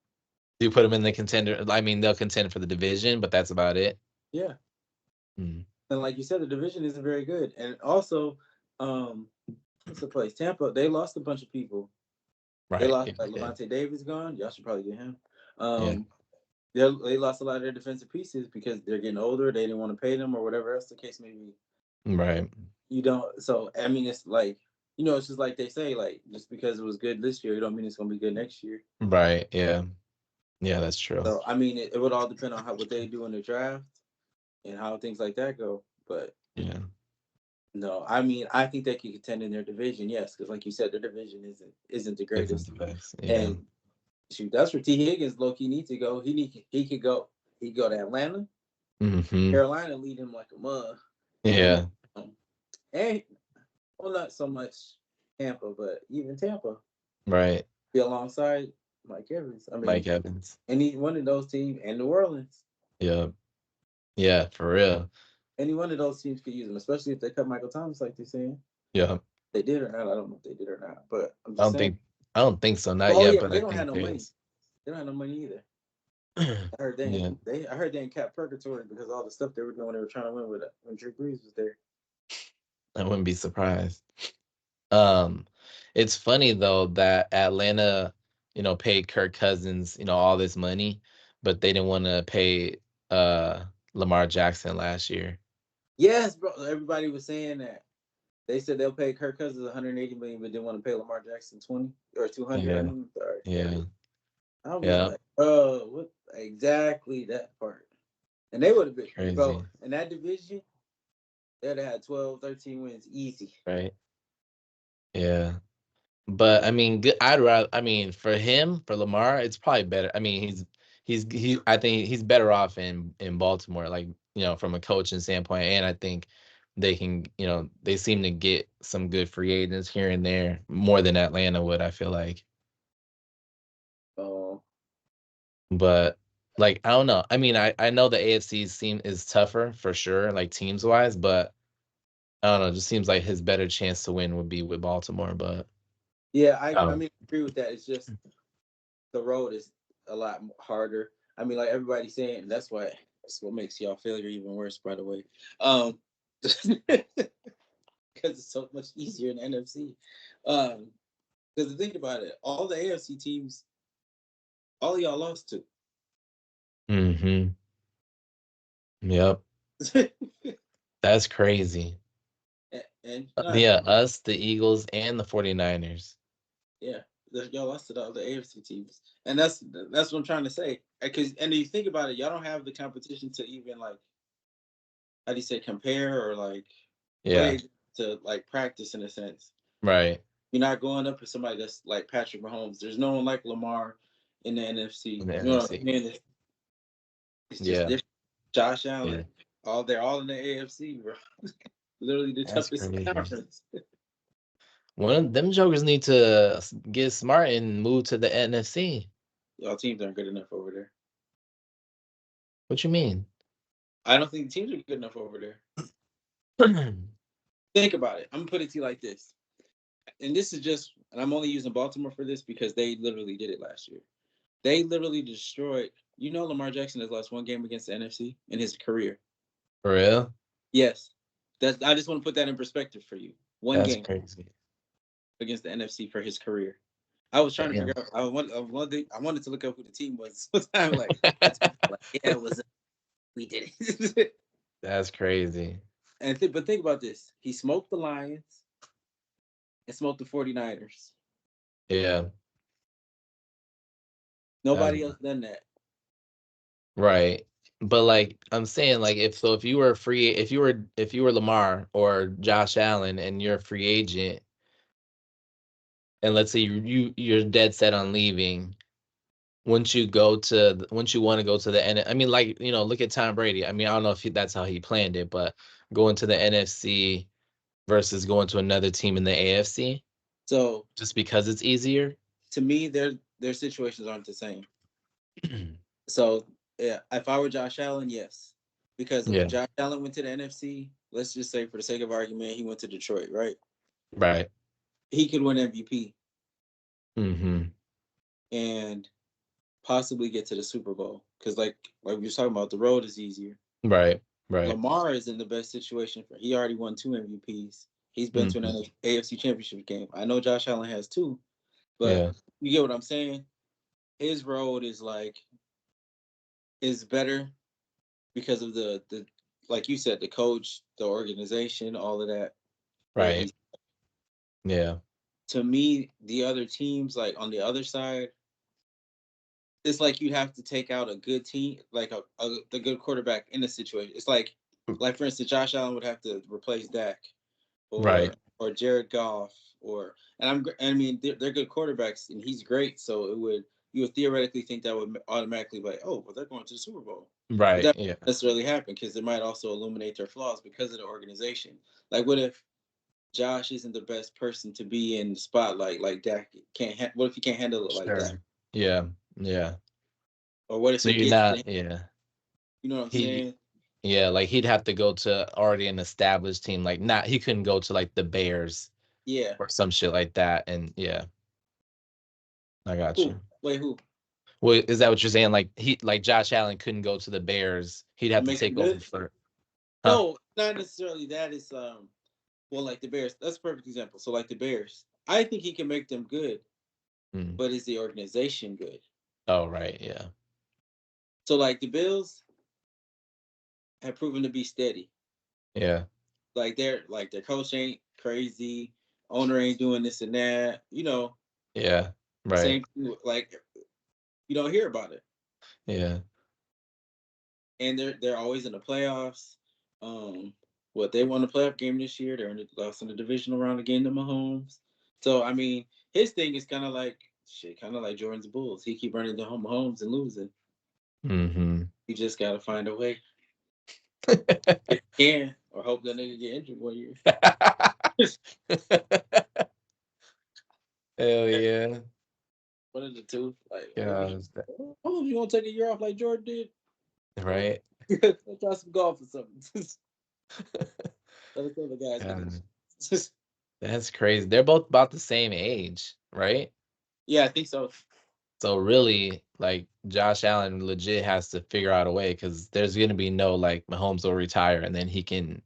A: Do you put them in the contender? I mean, they'll contend for the division, but that's about it.
B: Yeah.
A: Mm.
B: And like you said, the division isn't very good. And also, what's the place? Tampa, they lost a bunch of people. They
A: Right.
B: lost
A: Yeah.
B: like
A: Yeah.
B: Levante Davis gone. Y'all should probably get him.
A: Yeah.
B: They lost a lot of their defensive pieces because they're getting older. They didn't want to pay them or whatever else the case may be.
A: Right.
B: You don't. So I mean, it's like it's just like they say, like just because it was good this year, you don't mean it's gonna be good next year.
A: Right. Yeah. Yeah. That's true.
B: So I mean, it would all depend on what they do in the draft and how things like that go. But
A: Yeah.
B: no, I mean, I think they can contend in their division, yes, because like you said, their division isn't the
A: Isn't
B: greatest.
A: the best. Yeah.
B: And shoot, that's where T Higgins low key needs to go. He could go. He could go to Atlanta,
A: Mm-hmm.
B: Carolina, lead him like a mug, and
A: Yeah.
B: and well, not so much Tampa, but even Tampa
A: Right.
B: be alongside Mike Evans. I
A: Mike
B: mean,
A: Evans.
B: any one of those teams and New Orleans,
A: Yeah. Yeah. For real.
B: any one of those teams could use him, especially if they cut Michael Thomas like they're saying.
A: Yeah.
B: They did or not? I don't know if they did or not, but I'm
A: I
B: just
A: don't
B: saying.
A: think. I don't think so. Not
B: Oh
A: yet,
B: yeah,
A: but
B: but they
A: I
B: don't have
A: think
B: no
A: there
B: money.
A: is.
B: They don't have no money either. I heard
A: Yeah.
B: I heard they in cap purgatory because all the stuff they were doing, they were trying to win with it when Drew Brees was there.
A: I wouldn't be surprised. Um, it's funny though that Atlanta, paid Kirk Cousins, all this money, but they didn't want to pay Lamar Jackson last year.
B: Yes, bro. Everybody was saying that. They said they'll pay Kirk Cousins 180 million, but didn't want to pay Lamar Jackson 20 or 200. I
A: Yeah.
B: mean, sorry.
A: Yeah.
B: I was
A: Yeah.
B: like, oh, what exactly that part? And they would have been, bro,
A: Crazy.
B: in that division, they'd have had 12, 13 wins easy.
A: Right. Yeah. But I mean, I'd rather. I mean, for him, for Lamar, it's probably better. I mean, I think he's better off in Baltimore, like from a coaching standpoint, and I think they can, they seem to get some good free agents here and there more than Atlanta would. I feel like,
B: Oh,
A: but like I don't know. I mean, I know the AFC is tougher for sure, like teams wise, but I don't know. It just seems like his better chance to win would be with Baltimore, but
B: yeah, I
A: um,
B: mean, I agree with that. It's just the road is a lot harder. I mean, like everybody's saying, that's what makes y'all failure even worse, by the way. Because it's so much easier in the NFC. Because to think about it, all the AFC teams, all of y'all lost to.
A: mm-hmm. Yep. That's crazy.
B: and
A: Yeah, us, the Eagles, and the 49ers.
B: yeah, y'all lost to the other AFC teams, and that's what I'm trying to say. Because and you think about it, y'all don't have the competition to even like, how do you say, compare or like
A: Yeah,
B: play to like practice in a sense.
A: right.
B: You're not going up with somebody that's like Patrick Mahomes. There's no one like Lamar. in the NFC.
A: In the
B: You know what I'm
A: NFC.
B: saying? It's just
A: Yeah.
B: different. Josh
A: Yeah.
B: Allen, they're all in the AFC, bro. Literally the
A: That's
B: toughest
A: crazy.
B: conference.
A: One of them jokers need to get smart and move to the NFC.
B: Y'all teams aren't good enough over there.
A: What you mean?
B: I don't think the teams are good enough over there. Think about it. I'm gonna put it to you like this, and this is just, and I'm only using Baltimore for this because they literally did it last year. They literally destroyed. You know, Lamar Jackson has lost one game against the NFC in his career.
A: For real?
B: Yes, I just want to put that in perspective for you. One
A: That's
B: game
A: crazy.
B: against the NFC for his career. I was trying to
A: Damn.
B: figure out. I wanted to look up who the team was. I'm like, yeah, it was. We did it.
A: That's crazy.
B: But think about this. He smoked the Lions and smoked the 49ers.
A: Yeah.
B: Nobody else done that.
A: Right. But like I'm saying, like if you were if you were Lamar or Josh Allen and you're a free agent, and let's say you're dead set on leaving, once you want to go to the N, I mean, like, look at Tom Brady. I mean, I don't know if that's how he planned it, but going to the NFC versus going to another team in the AFC,
B: So
A: just because it's easier.
B: to me, their situations aren't the same. So yeah, if I were Josh Allen, yes, because if
A: Yeah.
B: Josh Allen went to the NFC, let's just say for the sake of argument, he went to Detroit, right?
A: Right.
B: He could win MVP
A: Mm-hmm.
B: and possibly get to the Super Bowl because, like we were talking about, the road is easier.
A: Right. Right.
B: Lamar is in the best situation for. He already won 2 MVPs. He's been to an AFC Championship game. I know Josh Allen has 2, but you get what I'm saying. His road is better because of the like you said, the coach, the organization, all of that.
A: Right. Yeah.
B: To me, the other teams, like on the other side, it's like you'd have to take out a good team, like the good quarterback in the situation. It's like for instance, Josh Allen would have to replace Dak, or Jared Goff, I mean they're good quarterbacks and he's great, so you would theoretically think that would automatically be like, oh, well, they're going to the Super Bowl.
A: Right.
B: But that
A: Yeah.
B: wouldn't necessarily happen because it might also illuminate their flaws because of the organization. Like, what if Josh isn't the best person to be in the spotlight? Like Dak can't. What if he can't handle it like that?
A: Yeah. Yeah.
B: Or what if
A: So
B: it
A: you're
B: gets to
A: not.
B: him?
A: Yeah.
B: You know what I'm
A: He.
B: saying?
A: Yeah. Like he'd have to go to already an established team. Like not. He couldn't go to like the Bears.
B: Yeah.
A: Or some shit like that. And yeah, I got
B: Who?
A: you.
B: Wait, who?
A: Well, is that what you're saying? Like Josh Allen couldn't go to the Bears. He'd have
B: To
A: to
B: make him
A: take over
B: good?
A: for. Huh?
B: No, not necessarily that. It's well, like the Bears. That's a perfect example. So like the Bears, I think he can make them good,
A: Mm.
B: but is the organization good?
A: Oh right. Yeah.
B: So like the Bills have proven to be steady.
A: Yeah.
B: Like their coach ain't crazy, owner ain't doing this and that.
A: Yeah. Right.
B: Same like you don't hear about it.
A: Yeah.
B: And they're always in the playoffs. What they won the playoff game this year, lost in the divisional round again to Mahomes. So I mean, his thing is kind of like Jordan's Bulls. He keep running to Mahomes and losing.
A: Mm-hmm.
B: You just gotta find a way. If you can, or hope that nigga get injured one year.
A: Hell yeah.
B: One of the two. Like,
A: Yeah.
B: oh, you want to take a year off like Jordan did?
A: Right.
B: Let's try some golf or something. Other guys.
A: That's crazy. They're both about the same age, right?
B: Yeah, I think so.
A: So really, like Josh Allen legit has to figure out a way because there's gonna be no like Mahomes will retire and then he can,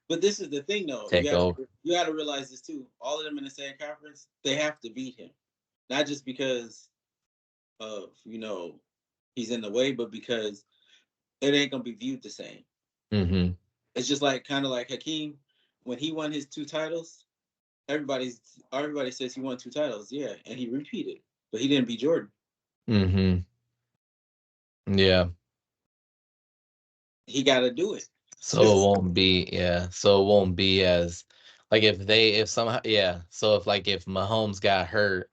B: But this is the thing, though.
A: take over.
B: You got to realize this too. All of them in the same conference, they have to beat him, not just because of he's in the way, but because it ain't gonna be viewed the same.
A: Mm-hmm.
B: It's just like kind of like Hakeem when he won his 2 titles. Everybody says he won 2 titles, yeah, and he repeated, but he didn't beat Jordan.
A: Mm-hmm. Yeah.
B: He got to do it.
A: So it won't be, So it won't be as like if somehow, yeah. So if Mahomes got hurt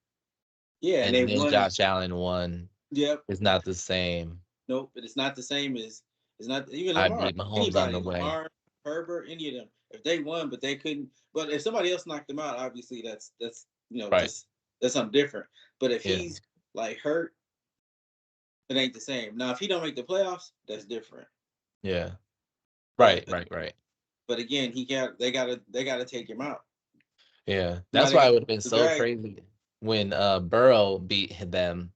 B: Yeah, and
A: and
B: they
A: then
B: won.
A: Josh Allen won.
B: Yep.
A: It's not the same.
B: Nope. But it's not the same as it's not even
A: I
B: Lamar.
A: beat Mahomes on the
B: Anybody,
A: way.
B: Lamar, Herbert, any of them. If they won, but they couldn't. But if somebody else knocked them out, obviously that's
A: Right.
B: just that's something different. But if
A: Yeah.
B: he's like hurt, it ain't the same. Now if he don't make the playoffs, that's different.
A: Yeah. Right.
B: But
A: Right.
B: but again, they gotta take him out.
A: Yeah. That's
B: Somebody
A: why
B: got
A: it would have been
B: to
A: so
B: drag.
A: crazy when Burrow beat them.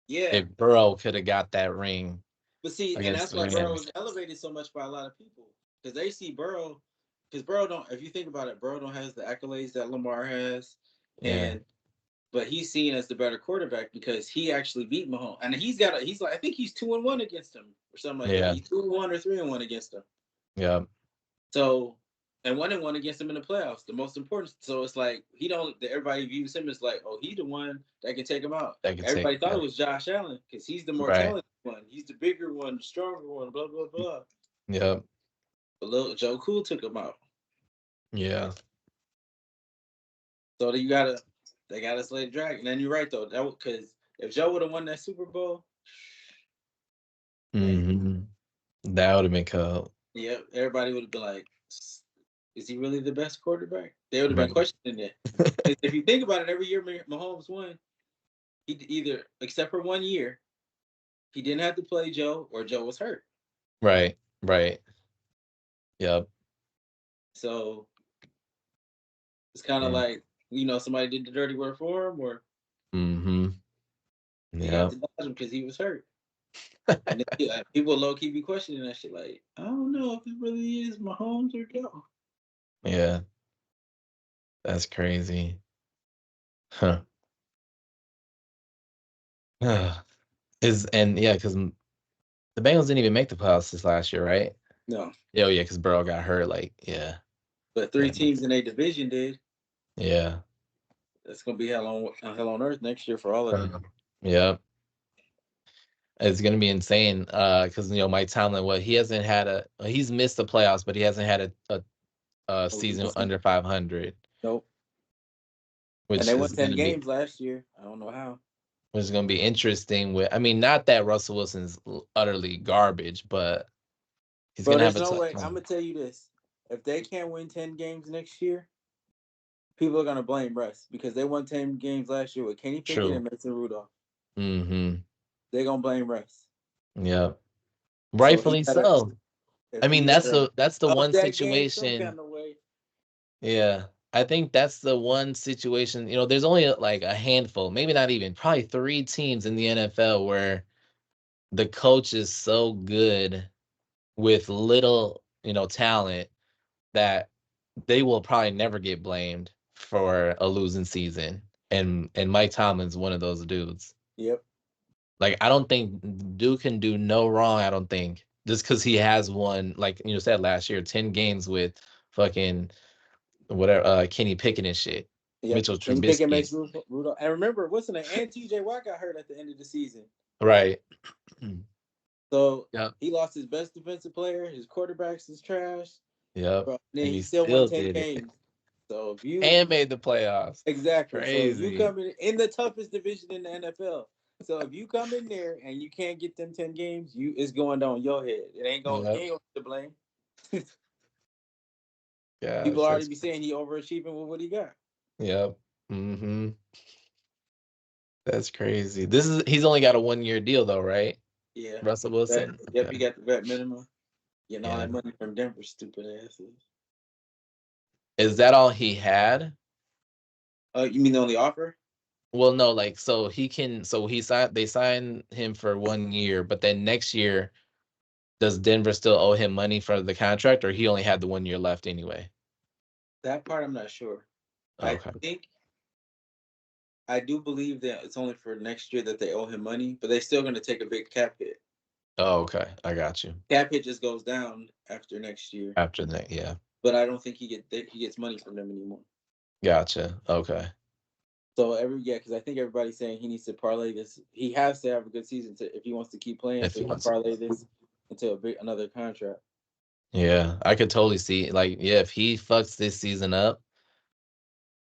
B: Yeah.
A: If Burrow could have got that ring
B: But see, and
A: against
B: that's
A: the
B: why Burrow was
A: Rams.
B: elevated so much by a lot of people because they see Burrow. Because Burrow don't, if you think about it, Burrow don't has the accolades that Lamar has,
A: Yeah.
B: and but he's seen as the better quarterback because he actually beat Mahomes, and he's like I think he's 2-1 against him or something like that.
A: Yeah.
B: He's 2-1 or 3-1 against him.
A: Yeah.
B: So and 1-1 against him in the playoffs, the most important. So it's like he don't. Everybody views him as like, oh, he's the one that can take him out.
A: That could take.
B: Everybody thought
A: Yeah.
B: it was Josh Allen because he's the more
A: Right.
B: talented one. He's the bigger one, the stronger one. Blah blah blah.
A: Yep.
B: But little Joe Cool took him out.
A: Yeah.
B: So they gotta slay the dragon. And you're right though, that because if Joe would have won that Super Bowl, man,
A: Hmm. That would have been cool.
B: yeah, everybody would have been like, is he really the best quarterback? They would have been
A: Right.
B: questioning it. If you think about it, every year Mahomes won, he either except for 1 year, he didn't have to play Joe or Joe was hurt.
A: Right. Right. Yep.
B: So it's kind of
A: Yeah.
B: like somebody did the dirty work for him, or
A: Mm-hmm.
B: he had
A: Yep.
B: to dodge him because he was hurt. And then, people low key be questioning that shit. Like, I don't know if it really is Mahomes or Joe.
A: Yeah. That's crazy. Huh. Yeah, because the Bengals didn't even make the playoffs this last year, right?
B: No,
A: Yeah, yeah, because Burrow got hurt. Like, yeah.
B: but three teams in a division did.
A: Yeah.
B: That's gonna be hell on earth next year for all of them.
A: Yeah. It's gonna be insane. Because Mike Tomlin, he's missed the playoffs, but he hasn't had a season under 500,
B: Nope. And
A: which
B: they won
A: is
B: 10
A: gonna be
B: games last year. I don't know how.
A: which is gonna be interesting. Not that Russell Wilson's utterly garbage, but he's
B: Bro,
A: gonna have
B: there's
A: a
B: no
A: tough
B: way. I'm
A: time.
B: gonna tell you this: if they can't win 10 games next year, people are gonna blame Russ because they won 10 games last year with Kenny Pickett
A: True.
B: and Mason Rudolph.
A: Mm-hmm.
B: They're gonna blame Russ.
A: Yeah.
B: So he
A: Rightfully
B: gotta.
A: so.
B: If
A: I mean,
B: he
A: that's
B: gotta
A: the
B: up
A: one
B: that game some
A: situation.
B: kind of way.
A: Yeah. I think that's the one situation, there's only like a handful, maybe not even, probably 3 teams in the NFL where the coach is so good with little, talent that they will probably never get blamed for a losing season. And Mike Tomlin's one of those dudes.
B: Yep.
A: Like, I don't think Duke can do no wrong, I don't think. Just because he has won, like you said last year, 10 games with fucking whatever, Kenny Pickett and shit.
B: Yep.
A: Mitchell
B: Kenny Pickett
A: Trubisky.
B: makes Rudolph. And remember, what's the name? And TJ Watt got hurt at the end of the season.
A: Right.
B: So
A: Yep.
B: he lost his best defensive player. His quarterbacks is trash.
A: Yep.
B: Bro, and then
A: And
B: he
A: he
B: still won
A: still
B: 10
A: did it.
B: games. So if you
A: And made the playoffs.
B: exactly, so if you
A: Crazy.
B: come in the toughest division in the NFL, so if you come in there and you can't get them 10 games, it's going down your head. It ain't going. You
A: Yep.
B: ain't gonna get the blame. People
A: Gosh,
B: already
A: that's
B: be saying he overachieving with what he got.
A: yep. Mm-hmm. That's crazy. He's only got a 1-year deal though, right?
B: Yeah.
A: Russell Wilson.
B: Yep, he
A: Okay.
B: got the vet minimum. Getting all
A: Yeah.
B: that money from Denver, stupid asses.
A: Is that all he had?
B: You mean the only offer?
A: Well, no, like they signed him for 1 year, but then next year, does Denver still owe him money for the contract, or he only had the 1 year left anyway?
B: That part I'm not sure.
A: Okay.
B: I do believe that it's only for next year that they owe him money, but they're still going to take a big cap hit.
A: Oh, okay. I got you.
B: Cap hit just goes down after next year.
A: After that, yeah.
B: But I don't think he gets money from them anymore.
A: Gotcha. Okay.
B: So because I think everybody's saying he needs to parlay this. He has to have a good season if he wants to keep playing.
A: If
B: So
A: he
B: he can
A: wants to.
B: parlay this into another contract.
A: Yeah, I could totally see, like, yeah, if he fucks this season up,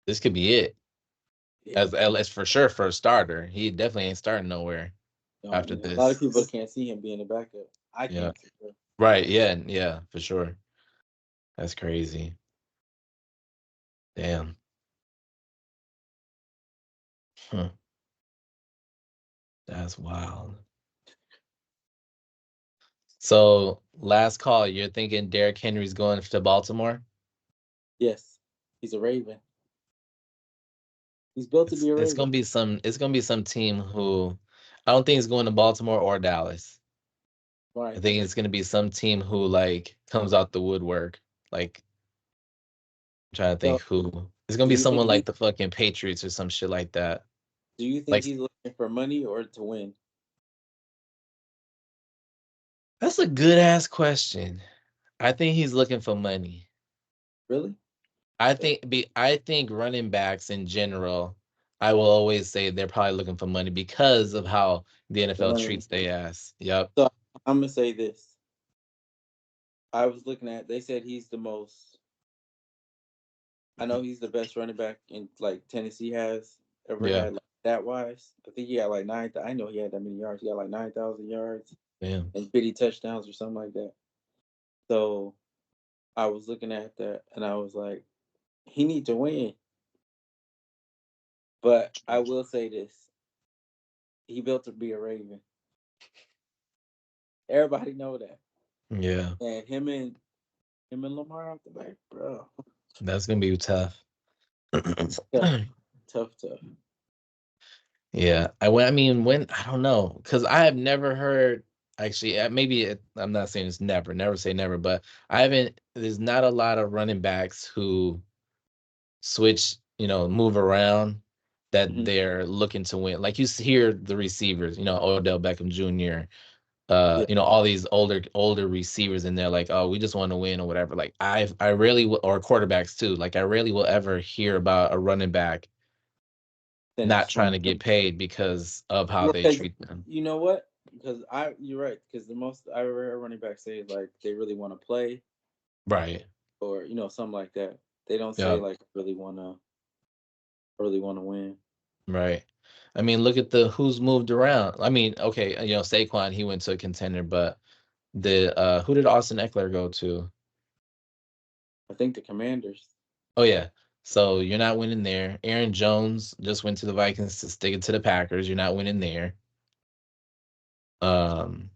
A: this could be it. as for sure for a starter. He definitely ain't starting nowhere
B: No,
A: after
B: man. A lot of
A: this.
B: people can't see him being a backup. I
A: Yeah.
B: can't. For sure.
A: Right. Yeah. Yeah. For sure. That's crazy. Damn. Huh. That's wild. So last call, you're thinking Derrick Henry's going to Baltimore?
B: Yes, he's a Raven. He's built to be a
A: It's
B: Raven.
A: gonna be some team who I don't think it's going to Baltimore or Dallas. I
B: Right.
A: think it's gonna be some team who like comes out the woodwork. Like I'm trying to think
B: So,
A: who. It's gonna
B: do
A: be
B: you think
A: someone like the fucking Patriots or some shit like that. Like
B: he's looking for money or to win?
A: that's a good ass question. I think he's looking for money.
B: Really?
A: I think running backs in general, I will always say they're probably looking for money because of how the
B: The
A: NFL
B: money.
A: treats they ass. Yep.
B: So I'm gonna say this. I was looking at. They said he's the most. I know he's the best running back in like Tennessee has ever
A: Yeah.
B: had. Like, that wise, I think he had like nine. I know he had that many yards. He got like 9,000 yards
A: Damn.
B: and 50 touchdowns or something like that. So I was looking at that and I was like, he need to win. But I will say this: he built to be a Raven. Everybody know that.
A: Yeah.
B: And him and Lamar out the back, bro.
A: That's gonna be tough.
B: Tough, tough.
A: Yeah, I mean, when I don't know, because I have never heard. Actually, I'm not saying it's never say never, but I haven't. There's not a lot of running backs who switch, move around that
B: Mm-hmm.
A: they're looking to win. Like hear the receivers, Odell Beckham Jr.,
B: Yeah.
A: all these older receivers, and they're like, oh, we just want to win or whatever. Like I rarely will, or quarterbacks too. Like I rarely will ever hear about a running back
B: Then
A: not
B: it's
A: trying to get paid because of how
B: well,
A: they
B: 'cause
A: treat them.
B: you know what? Because you're right. Because the most I ever heard running back say is like they really want to play
A: Right.
B: or something like that. They don't say
A: Yeah.
B: like really wanna win.
A: Right. I mean, look at the who's moved around. I mean, okay, Saquon, he went to a contender, but who did Austin Eckler go to?
B: I think the Commanders.
A: Oh yeah. So you're not winning there. Aaron Jones just went to the Vikings to stick it to the Packers. You're not winning there. Um,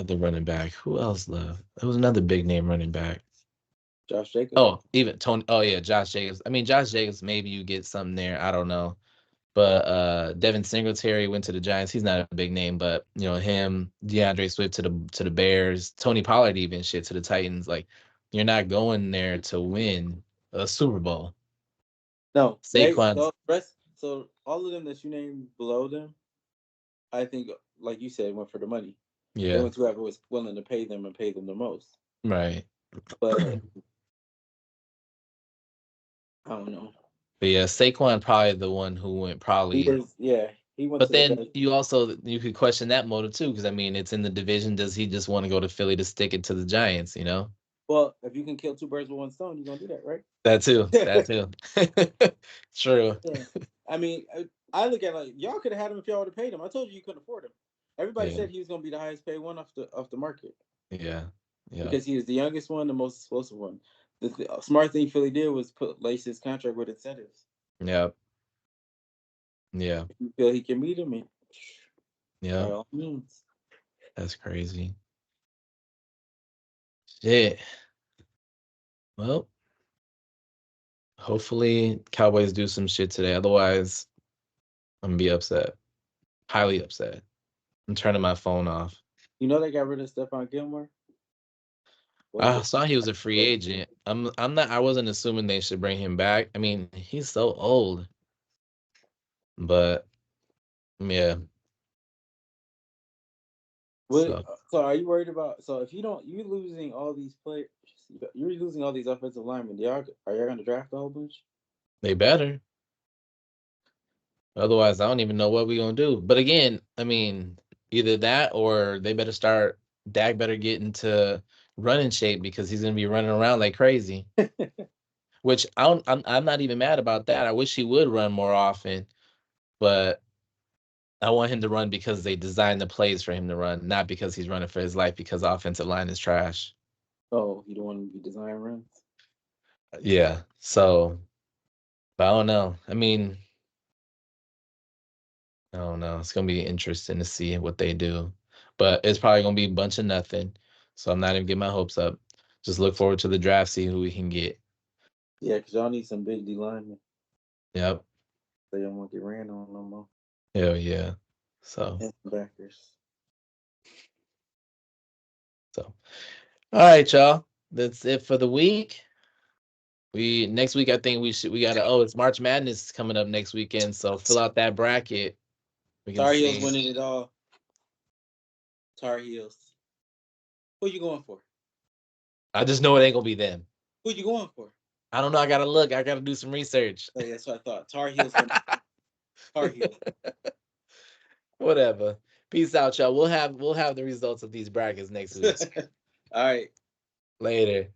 A: the running back. Who else left? There was another big name running back.
B: Josh Jacobs.
A: Oh, even Tony. Oh yeah, Josh Jacobs. I mean, Josh Jacobs. Maybe you get something there. I don't know. But Devin Singletary went to the Giants. He's not a big name, but him, DeAndre Swift to the Bears, Tony Pollard even shit to the Titans. Like you're not going there to win a Super Bowl.
B: No,
A: Saquon's
B: so all of them that you named below them, I think like you said, went for the money. They
A: yeah,
B: went to whoever was willing to pay them and pay them the most.
A: right.
B: But I don't know.
A: But yeah, Saquon probably the one who went probably.
B: He went
A: But
B: to the
A: then
B: best.
A: you could question that motive too, because I mean it's in the division. Does he just want to go to Philly to stick it to the Giants?
B: Well, if you can kill two birds with one stone, you're gonna do that, right?
A: That too. That too. True.
B: Yeah. I mean, I look at it like y'all could have had him if y'all would have paid him. I told you couldn't afford him. Everybody
A: Yeah.
B: said he was gonna be the highest paid one off the market
A: Yeah. Yeah.
B: because he is the youngest one, the most explosive one. The smart thing Philly did was lace his contract with incentives.
A: Yeah. Yeah.
B: If you feel he can meet him, by
A: Yeah.
B: all means.
A: That's crazy. Shit. Well, hopefully Cowboys do some shit today. Otherwise, I'm gonna be upset. Highly upset. I'm turning my phone off.
B: You know they got rid of Stephon Gilmore. What is
A: I
B: it?
A: saw he was a free agent. I wasn't assuming they should bring him back. I mean, he's so old. But yeah.
B: What?
A: So
B: So are you worried about? So if you losing all these players, you're losing all these offensive linemen. Are y'all gonna draft a whole bunch?
A: they better. Otherwise, I don't even know what we're gonna do. But again, I mean, either that or they better start. Dak better get into running shape because he's gonna be running around like crazy. which I'm not even mad about that. I wish he would run more often, but I want him to run because they designed the plays for him to run, not because he's running for his life because the offensive line is trash.
B: Oh, you don't want to be design runs?
A: Yeah. So, but I don't know. I mean, I don't know. It's gonna be interesting to see what they do, but it's probably gonna be a bunch of nothing. So I'm not even getting my hopes up. Just look forward to the draft, see who we can get.
B: Yeah, because y'all need some big D linemen.
A: Yep.
B: They don't want to get ran on no more.
A: Hell yeah. So,
B: And backers.
A: all right, y'all. That's it for the week. We next week I think we gotta it's March Madness coming up next weekend. So fill out that bracket. We can
B: Tar Heels
A: see.
B: winning it all. Tar Heels. Who you going for?
A: I just know it ain't gonna be them.
B: Who you going for?
A: I don't know. I gotta look. I gotta do some research.
B: Oh, yeah, that's what I thought. Tar Heels. Tar Heels.
A: Whatever. Peace out, y'all. We'll have the results of these brackets next week.
B: All right.
A: Later.